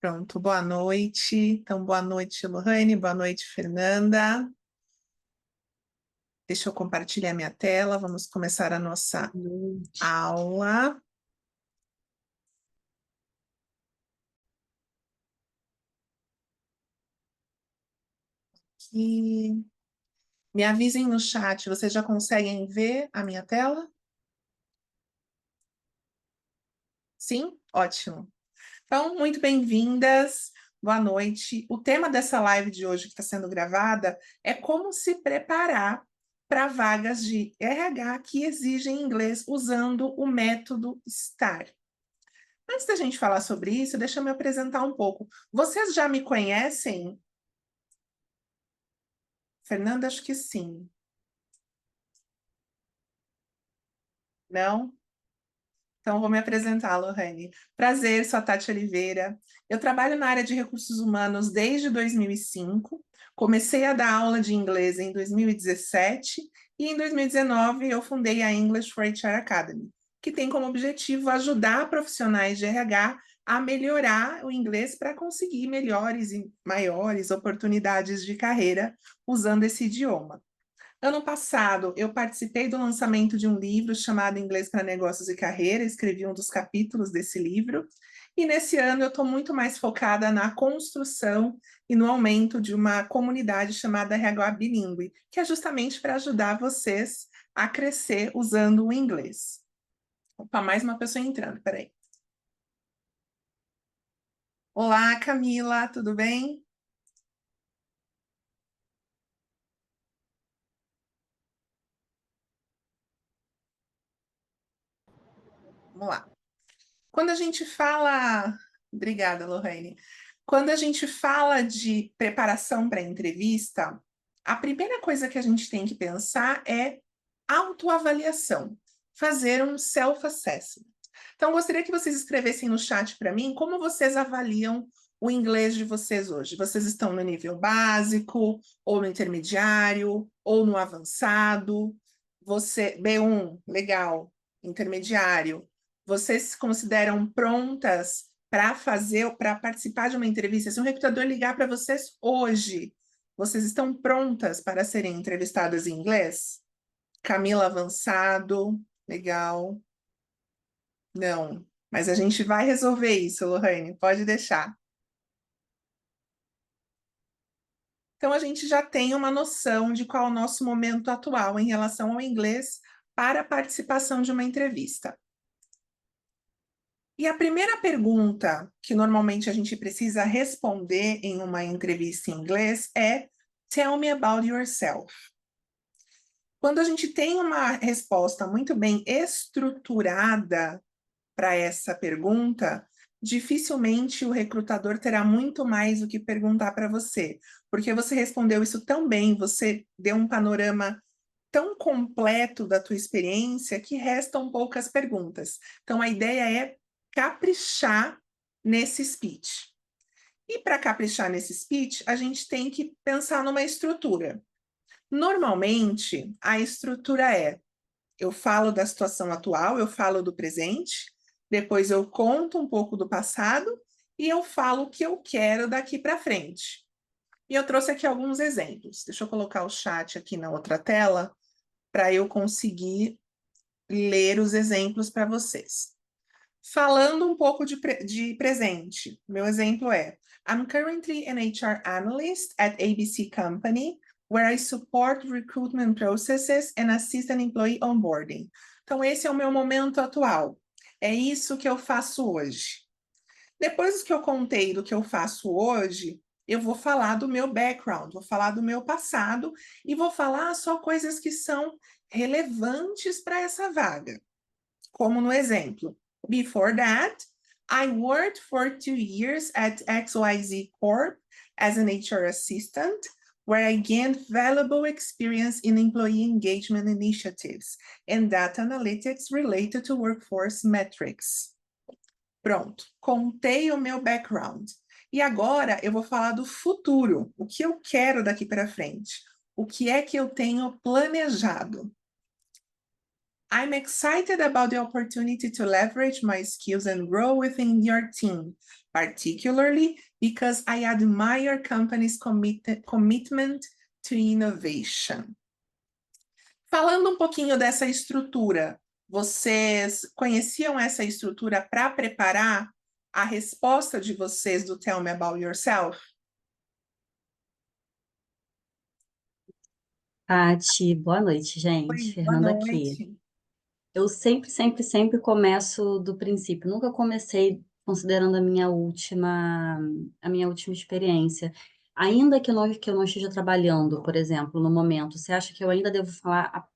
Pronto, boa noite. Então, boa noite, Lohane, boa noite, Fernanda. Deixa eu compartilhar minha tela, vamos começar a nossa aula. Aqui. Me avisem no chat, vocês já conseguem ver a minha tela? Sim? Ótimo. Então, muito bem-vindas, boa noite. O tema dessa live de hoje que está sendo gravada é como se preparar para vagas de RH que exigem inglês usando o método STAR. Antes da gente falar sobre isso, deixa eu me apresentar um pouco. Vocês já me conhecem? Fernanda, acho que sim. Não? Então, vou me apresentar, Lohane. Prazer, sou a Tati Oliveira. Eu trabalho na área de recursos humanos desde 2005. Comecei a dar aula de inglês em 2017 e em 2019 eu fundei a English for HR Academy, que tem como objetivo ajudar profissionais de RH a melhorar o inglês para conseguir melhores e maiores oportunidades de carreira usando esse idioma. Ano passado, eu participei do lançamento de um livro chamado Inglês para Negócios e Carreira, escrevi um dos capítulos desse livro, e nesse ano eu estou muito mais focada na construção e no aumento de uma comunidade chamada RH Bilíngue, que é justamente para ajudar vocês a crescer usando o inglês. Opa, mais uma pessoa entrando, peraí. Olá, Camila, tudo bem? Vamos lá. Quando a gente fala. Obrigada, Lorraine. Quando a gente fala de preparação para entrevista, a primeira coisa que a gente tem que pensar é autoavaliação, fazer um self-assessment. Então, gostaria que vocês escrevessem no chat para mim como vocês avaliam o inglês de vocês hoje. Vocês estão no nível básico, ou no intermediário, ou no avançado? Você, B1, legal, intermediário. Vocês se consideram prontas para participar de uma entrevista? Se um recrutador ligar para vocês hoje, vocês estão prontas para serem entrevistadas em inglês? Camila avançado, legal. Não, mas a gente vai resolver isso, Lohane, pode deixar. Então a gente já tem uma noção de qual é o nosso momento atual em relação ao inglês para a participação de uma entrevista. E a primeira pergunta que normalmente a gente precisa responder em uma entrevista em inglês é Tell me about yourself. Quando a gente tem uma resposta muito bem estruturada para essa pergunta, dificilmente o recrutador terá muito mais o que perguntar para você, porque você respondeu isso tão bem, você deu um panorama tão completo da tua experiência que restam poucas perguntas. Então, a ideia é caprichar nesse speech. E para caprichar nesse speech, a gente tem que pensar numa estrutura. Normalmente, a estrutura é: eu falo da situação atual, eu falo do presente, depois eu conto um pouco do passado e eu falo o que eu quero daqui para frente. E eu trouxe aqui alguns exemplos. Deixa eu colocar o chat aqui na outra tela para eu conseguir ler os exemplos para vocês. Falando um pouco de presente, meu exemplo é: I'm currently an HR analyst at ABC Company, where I support recruitment processes and assist an employee onboarding. Então, esse é o meu momento atual. É isso que eu faço hoje. Depois que eu contei do que eu faço hoje, eu vou falar do meu background, vou falar do meu passado e vou falar só coisas que são relevantes para essa vaga. Como no exemplo, before that, I worked for 2 years at XYZ Corp as an HR assistant, where I gained valuable experience in employee engagement initiatives and data analytics related to workforce metrics. Pronto, contei o meu background. E agora eu vou falar do futuro, o que eu quero daqui para frente, o que é que eu tenho planejado. I'm excited about the opportunity to leverage my skills and grow within your team, particularly because I admire companies' commitment to innovation. Falando um pouquinho dessa estrutura, vocês conheciam essa estrutura para preparar a resposta de vocês do Tell Me About Yourself? Tati, boa noite, gente. Oi, boa Fernanda aqui. noite. Eu sempre começo do princípio. Nunca comecei considerando a minha última experiência. Ainda que eu não esteja trabalhando, por exemplo, no momento, você acha que eu ainda devo falar,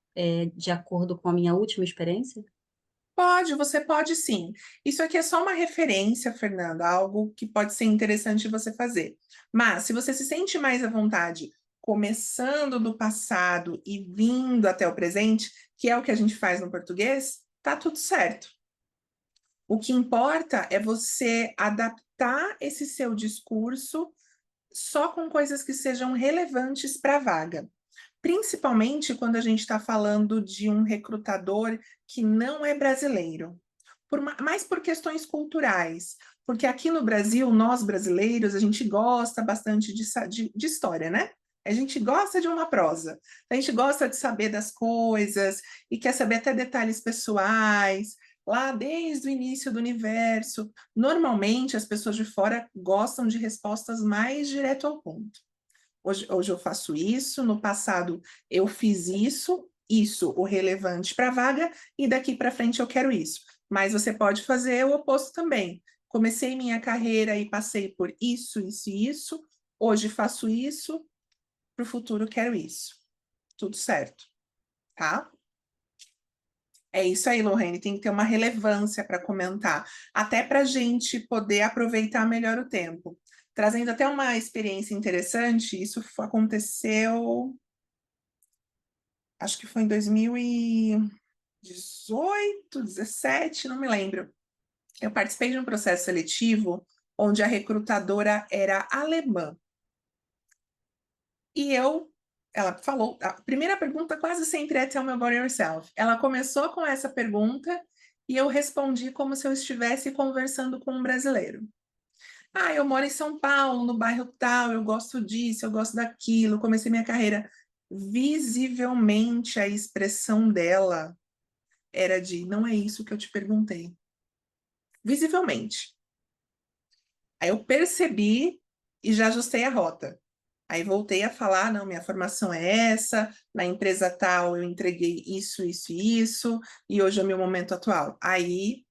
de acordo com a minha última experiência? Pode, você pode sim. Isso aqui é só uma referência, Fernanda, algo que pode ser interessante você fazer. Mas, se você se sente mais à vontade, começando do passado e vindo até o presente, que é o que a gente faz no português, tá tudo certo. O que importa é você adaptar esse seu discurso só com coisas que sejam relevantes para a vaga. Principalmente quando a gente está falando de um recrutador que não é brasileiro, mais por questões culturais, porque aqui no Brasil, nós brasileiros, a gente gosta bastante de história, né? A gente gosta de uma prosa, a gente gosta de saber das coisas e quer saber até detalhes pessoais, lá desde o início do universo. Normalmente, as pessoas de fora gostam de respostas mais direto ao ponto. Hoje eu faço isso, no passado eu fiz isso o relevante para a vaga, e daqui para frente eu quero isso. Mas você pode fazer o oposto também. Comecei minha carreira e passei por isso e isso, hoje faço isso, para o futuro quero isso. Tudo certo, tá? É isso aí, Lorraine, tem que ter uma relevância para comentar, até para a gente poder aproveitar melhor o tempo. Trazendo até uma experiência interessante, isso aconteceu, acho que foi em 2018, 17, não me lembro. Eu participei de um processo seletivo onde a recrutadora era alemã. E ela falou, a primeira pergunta quase sempre é Tell me about yourself. Ela começou com essa pergunta e eu respondi como se eu estivesse conversando com um brasileiro. Ah, eu moro em São Paulo, no bairro tal, eu gosto disso, eu gosto daquilo, comecei minha carreira. Visivelmente a expressão dela era de não é isso que eu te perguntei. Visivelmente. Aí eu percebi e já ajustei a rota. Aí voltei a falar, não, minha formação é essa, na empresa tal eu entreguei isso, e hoje é o meu momento atual. Aí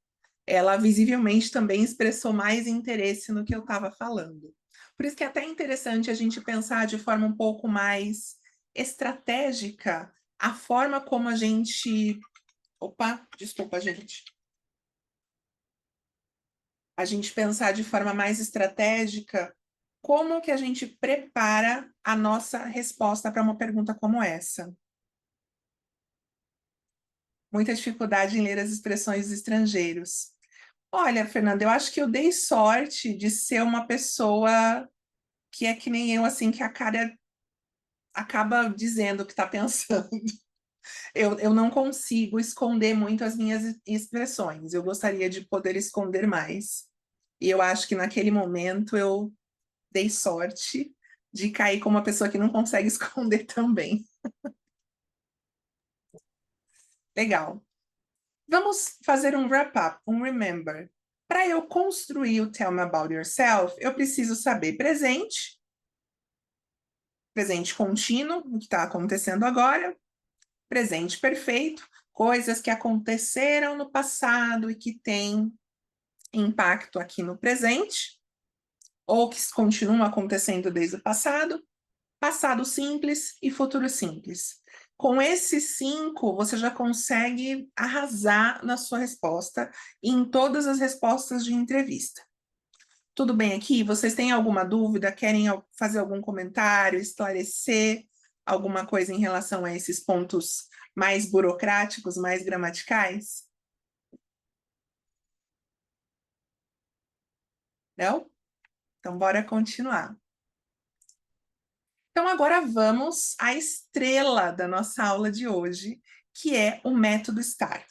ela visivelmente também expressou mais interesse no que eu estava falando. Por isso que é até interessante a gente pensar de forma um pouco mais estratégica a forma como a gente. Opa, desculpa, gente. A gente pensar de forma mais estratégica como que a gente prepara a nossa resposta para uma pergunta como essa. Muita dificuldade em ler as expressões dos estrangeiros. Olha, Fernanda, eu acho que eu dei sorte de ser uma pessoa que é que nem eu, assim, que a cara acaba dizendo o que está pensando. Eu não consigo esconder muito as minhas expressões. Eu gostaria de poder esconder mais. E eu acho que naquele momento eu dei sorte de cair como uma pessoa que não consegue esconder também. Legal. Vamos fazer um wrap-up, um remember. Para eu construir o Tell Me About Yourself, eu preciso saber presente contínuo, o que está acontecendo agora, presente perfeito, coisas que aconteceram no passado e que têm impacto aqui no presente, ou que continuam acontecendo desde o passado, passado simples e futuro simples. Com esses 5, você já consegue arrasar na sua resposta e em todas as respostas de entrevista. Tudo bem aqui? Vocês têm alguma dúvida? Querem fazer algum comentário, esclarecer alguma coisa em relação a esses pontos mais burocráticos, mais gramaticais? Não? Então, bora continuar. Então, agora vamos à estrela da nossa aula de hoje, que é o método STAR.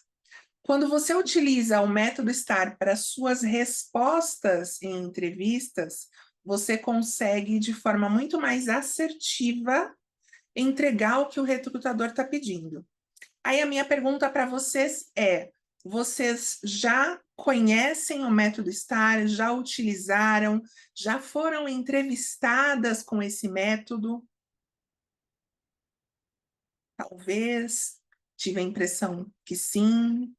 Quando você utiliza o método STAR para suas respostas em entrevistas, você consegue, de forma muito mais assertiva, entregar o que o recrutador está pedindo. Aí a minha pergunta para vocês é: vocês já conhecem o método STAR, já utilizaram, já foram entrevistadas com esse método? Talvez, tive a impressão que sim.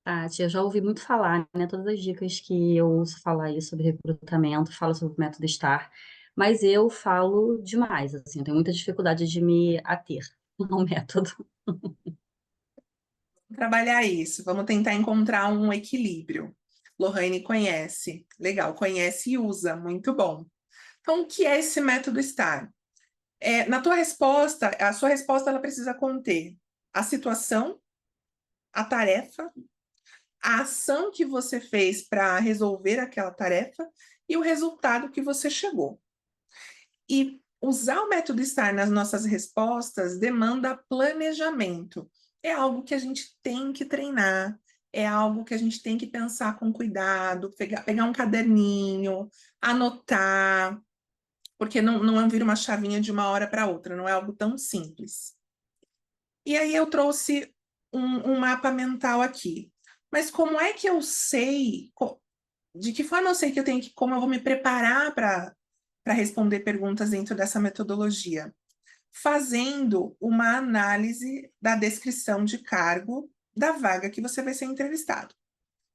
Tati, eu já ouvi muito falar, né? Todas as dicas que eu ouço falar aí sobre recrutamento, falo sobre o método STAR, mas eu falo demais, assim, eu tenho muita dificuldade de me ater ao método. Trabalhar isso, vamos tentar encontrar um equilíbrio. Lohane conhece, legal, conhece e usa, muito bom. Então, o que é esse método STAR? Na tua resposta, a sua resposta ela precisa conter a situação, a tarefa, a ação que você fez para resolver aquela tarefa e o resultado que você chegou. E usar o método STAR nas nossas respostas demanda planejamento. É algo que a gente tem que treinar, é algo que a gente tem que pensar com cuidado, pegar um caderninho, anotar, porque não vira uma chavinha de uma hora para outra, não é algo tão simples. E aí eu trouxe um mapa mental aqui. Mas como é que eu sei, de que forma eu sei que eu tenho que, como eu vou me preparar para responder perguntas dentro dessa metodologia? Fazendo uma análise da descrição de cargo da vaga que você vai ser entrevistado.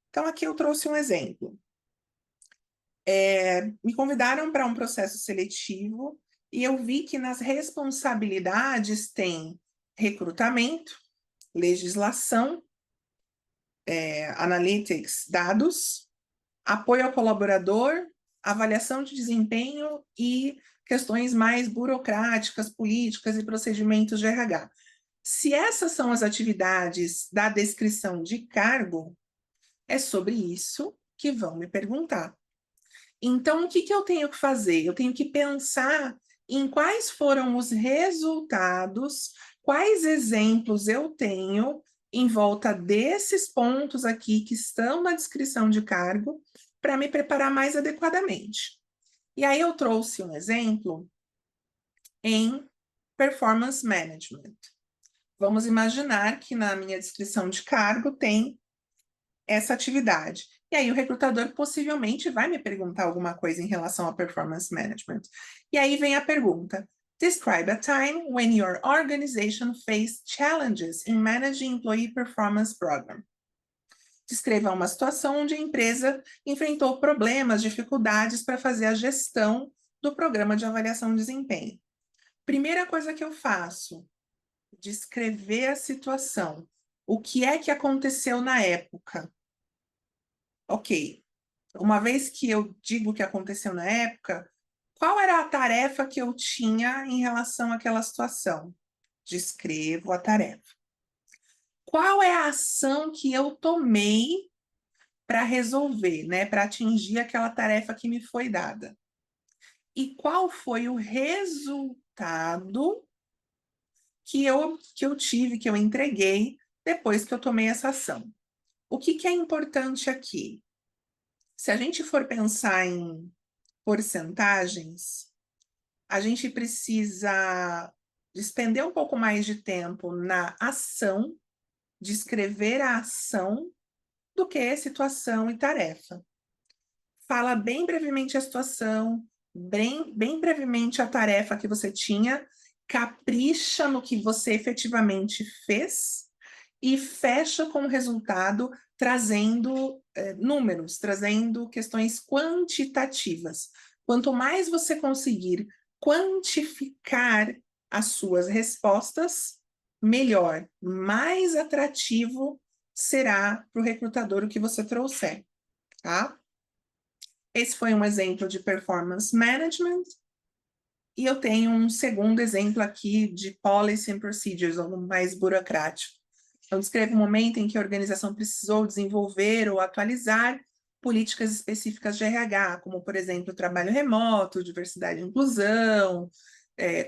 Então, aqui eu trouxe um exemplo. Me convidaram para um processo seletivo e eu vi que nas responsabilidades tem recrutamento, legislação, analytics, dados, apoio ao colaborador, avaliação de desempenho e questões mais burocráticas, políticas e procedimentos de RH. Se essas são as atividades da descrição de cargo, é sobre isso que vão me perguntar. Então, o que eu tenho que fazer? Eu tenho que pensar em quais foram os resultados, quais exemplos eu tenho em volta desses pontos aqui que estão na descrição de cargo para me preparar mais adequadamente. E aí eu trouxe um exemplo em performance management. Vamos imaginar que na minha descrição de cargo tem essa atividade. E aí o recrutador possivelmente vai me perguntar alguma coisa em relação a performance management. E aí vem a pergunta: Describe a time when your organization faced challenges in managing employee performance program. Descreva uma situação onde a empresa enfrentou problemas, dificuldades para fazer a gestão do programa de avaliação de desempenho. Primeira coisa que eu faço, descrever a situação. O que é que aconteceu na época? Ok, uma vez que eu digo o que aconteceu na época, qual era a tarefa que eu tinha em relação àquela situação? Descrevo a tarefa. Qual é a ação que eu tomei para resolver, né, para atingir aquela tarefa que me foi dada? E qual foi o resultado que eu tive, que eu entreguei depois que eu tomei essa ação? O que é importante aqui? Se a gente for pensar em porcentagens, a gente precisa despender um pouco mais de tempo na ação, descrever a ação, do que situação e tarefa. Fala bem brevemente a situação, bem brevemente a tarefa que você tinha, capricha no que você efetivamente fez e fecha com o resultado trazendo números, trazendo questões quantitativas. Quanto mais você conseguir quantificar as suas respostas, melhor, mais atrativo será para o recrutador o que você trouxer, tá? Esse foi um exemplo de performance management. E eu tenho um segundo exemplo aqui de policy and procedures, algo mais burocrático. Então, descreve o momento em que a organização precisou desenvolver ou atualizar políticas específicas de RH, como, por exemplo, trabalho remoto, diversidade e inclusão,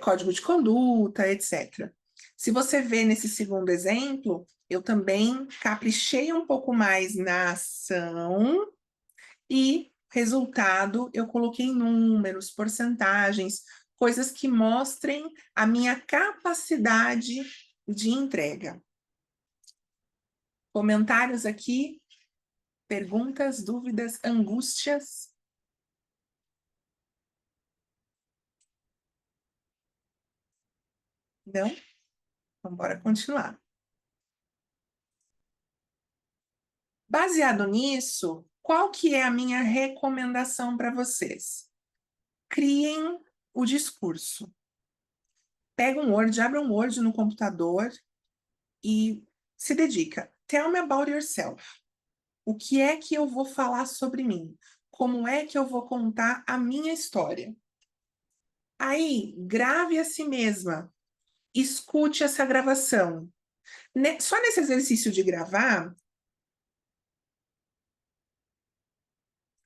código de conduta, etc. Se você vê nesse segundo exemplo, eu também caprichei um pouco mais na ação e resultado eu coloquei números, porcentagens, coisas que mostrem a minha capacidade de entrega. Comentários aqui, perguntas, dúvidas, angústias? Não? Então, bora continuar. Baseado nisso, qual que é a minha recomendação para vocês? Criem o discurso. Pega um Word, abre um Word no computador e se dedica. Tell me about yourself. O que é que eu vou falar sobre mim? Como é que eu vou contar a minha história? Aí, grave a si mesma. Escute essa gravação. Só nesse exercício de gravar,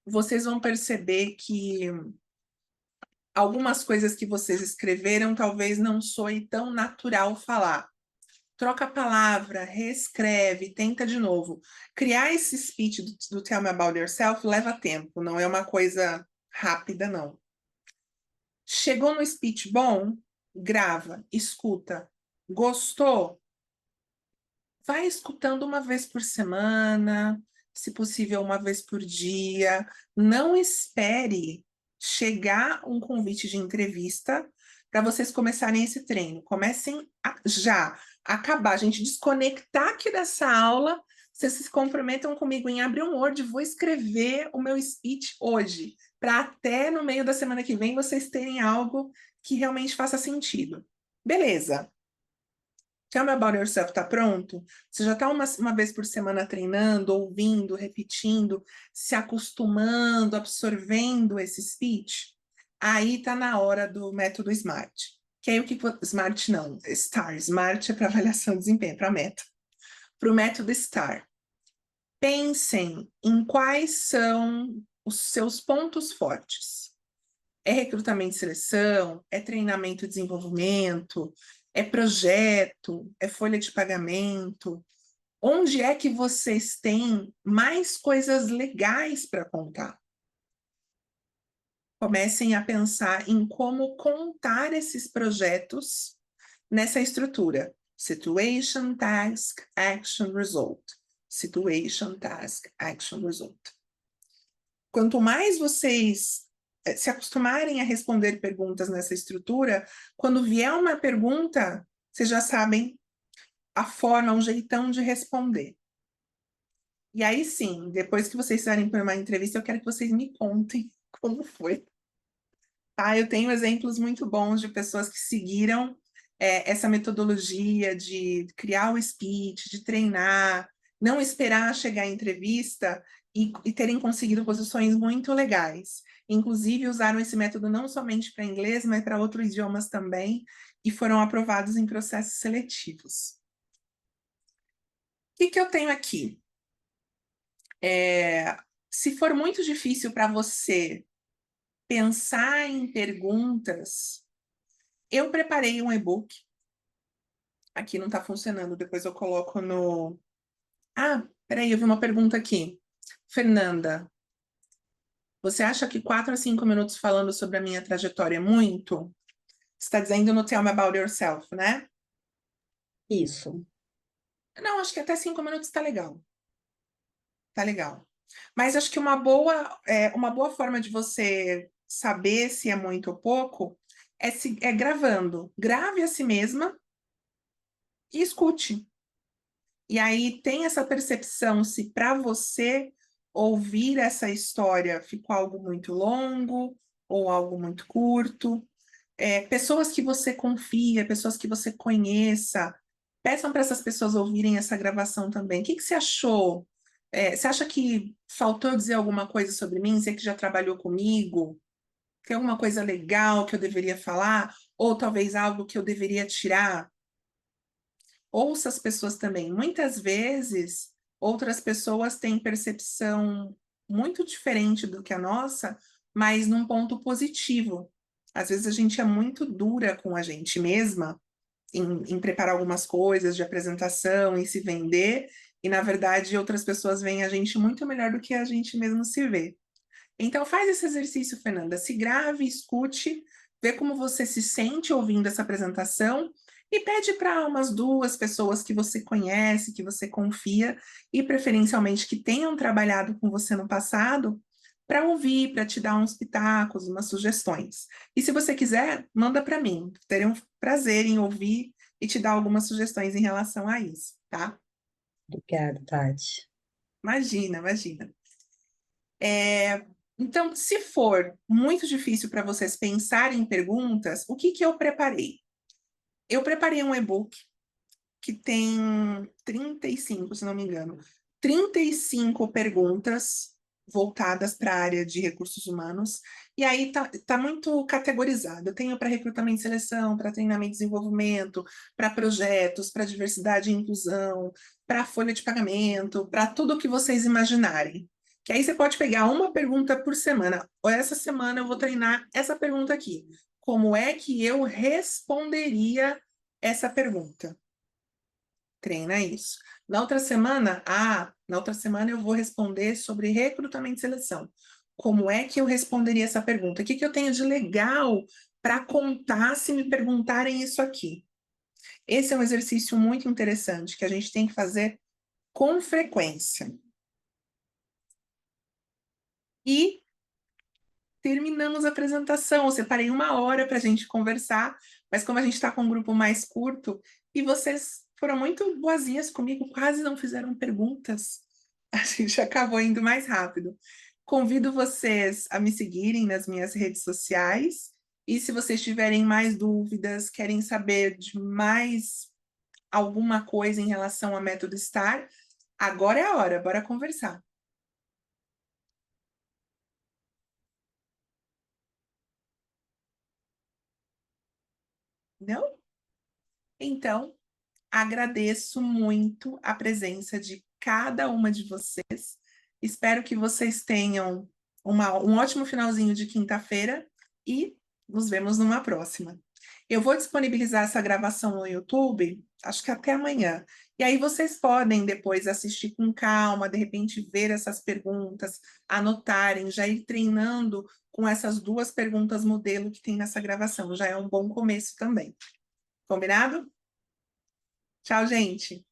vocês vão perceber que algumas coisas que vocês escreveram talvez não soe tão natural falar. Troca a palavra, reescreve, tenta de novo. Criar esse speech do Tell Me About Yourself leva tempo, não é uma coisa rápida, não. Chegou no speech bom? Grava, escuta. Gostou? Vai escutando uma vez por semana, se possível, uma vez por dia. Não espere chegar um convite de entrevista para vocês começarem esse treino. Comecem já. Acabar, a gente desconectar aqui dessa aula. Vocês se comprometam comigo em abrir um Word. Vou escrever o meu speech hoje, para até no meio da semana que vem vocês terem algo que realmente faça sentido. Beleza. Tell Me About Yourself está pronto? Você já está uma vez por semana treinando, ouvindo, repetindo, se acostumando, absorvendo esse speech? Aí está na hora do método SMART. Que aí o que... SMART não, STAR. SMART é para avaliação de desempenho, para meta. Para o método STAR. Pensem em quais são os seus pontos fortes. É recrutamento e seleção? É treinamento e desenvolvimento? É projeto? É folha de pagamento? Onde é que vocês têm mais coisas legais para contar? Comecem a pensar em como contar esses projetos nessa estrutura. Situation, task, action, result. Situation, task, action, result. Quanto mais vocês se acostumarem a responder perguntas nessa estrutura, quando vier uma pergunta, vocês já sabem a forma, o jeitão de responder. E aí sim, depois que vocês fizerem por uma entrevista, eu quero que vocês me contem como foi. Tá? Eu tenho exemplos muito bons de pessoas que seguiram essa metodologia de criar o speech, de treinar, não esperar chegar à entrevista e terem conseguido posições muito legais. Inclusive, usaram esse método não somente para inglês, mas para outros idiomas também, e foram aprovados em processos seletivos. O que eu tenho aqui? Se for muito difícil para você pensar em perguntas, eu preparei um e-book. Aqui não está funcionando, depois eu coloco no... Ah, peraí, eu vi uma pergunta aqui. Fernanda, você acha que 4 a 5 minutos falando sobre a minha trajetória é muito? Você está dizendo no Tell Me About Yourself, né? Isso. Não, acho que até 5 minutos está legal. Tá legal. Mas acho que uma boa forma de você saber se é muito ou pouco é gravando. Grave a si mesma e escute. E aí tem essa percepção se para você ouvir essa história ficou algo muito longo ou algo muito curto. Pessoas que você confia, pessoas que você conheça, peçam para essas pessoas ouvirem essa gravação também. O que você achou? Você acha que faltou dizer alguma coisa sobre mim? Você que já trabalhou comigo? Tem alguma coisa legal que eu deveria falar? Ou talvez algo que eu deveria tirar? Ouça as pessoas também. Muitas vezes, outras pessoas têm percepção muito diferente do que a nossa, mas num ponto positivo. Às vezes a gente é muito dura com a gente mesma em preparar algumas coisas de apresentação, em se vender, e na verdade outras pessoas veem a gente muito melhor do que a gente mesmo se vê. Então faz esse exercício, Fernanda, se grave, escute, vê como você se sente ouvindo essa apresentação e pede para umas 2 pessoas que você conhece, que você confia e preferencialmente que tenham trabalhado com você no passado, para ouvir, para te dar uns pitacos, umas sugestões. E se você quiser, manda para mim. Terei um prazer em ouvir e te dar algumas sugestões em relação a isso, tá? Obrigada, Tati. Imagina, imagina. Então, se for muito difícil para vocês pensarem em perguntas, o que que eu preparei? Eu preparei um e-book que tem 35, se não me engano, 35 perguntas voltadas para a área de recursos humanos, e aí tá muito categorizado. Eu tenho para recrutamento e seleção, para treinamento e desenvolvimento, para projetos, para diversidade e inclusão, para folha de pagamento, para tudo o que vocês imaginarem. Que aí você pode pegar uma pergunta por semana. Ou essa semana eu vou treinar essa pergunta aqui. Como é que eu responderia essa pergunta? Treina isso. Na outra semana eu vou responder sobre recrutamento e seleção. Como é que eu responderia essa pergunta? O que que eu tenho de legal para contar se me perguntarem isso aqui? Esse é um exercício muito interessante que a gente tem que fazer com frequência. E terminamos a apresentação. Eu separei 1 hora para a gente conversar, mas como a gente está com um grupo mais curto, e vocês foram muito boazinhas comigo, quase não fizeram perguntas, a gente acabou indo mais rápido. Convido vocês a me seguirem nas minhas redes sociais, e se vocês tiverem mais dúvidas, querem saber de mais alguma coisa em relação ao método STAR, agora é a hora, bora conversar. Não? Então, agradeço muito a presença de cada uma de vocês. Espero que vocês tenham um ótimo finalzinho de quinta-feira e nos vemos numa próxima. Eu vou disponibilizar essa gravação no YouTube, acho que até amanhã. E aí vocês podem depois assistir com calma, de repente ver essas perguntas, anotarem, já ir treinando com essas 2 perguntas modelo que tem nessa gravação. Já é um bom começo também. Combinado? Tchau, gente.